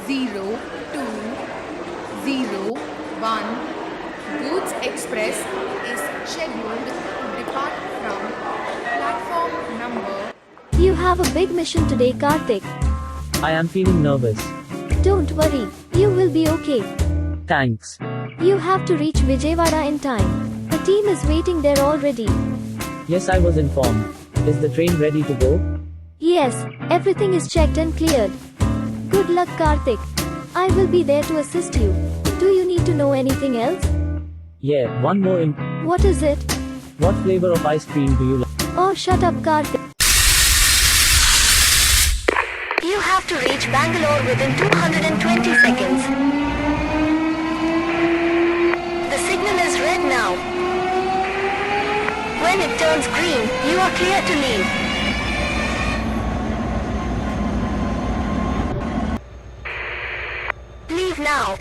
0201 Goods Express is scheduled to depart from platform number. You have a big mission today, Karthik. I am feeling nervous. Don't worry, you will be okay. Thanks. You have to reach Vijayawada in time. The team is waiting there already. Yes, I was informed. Is the train ready to go? Yes, everything is checked and cleared. Good luck, Karthik. I will be there to assist you. Do you need to know anything else? Yeah, one more What is it? What flavor of ice cream do you like? Oh, shut up, Karthik. You have to reach Bangalore within 220 seconds. The signal is red now. When it turns green, you are clear to leave. Leave now.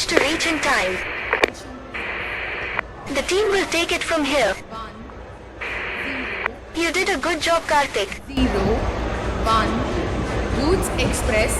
To reach in time. The team will take it from here. You did a good job, Karthik. 01 Goods Express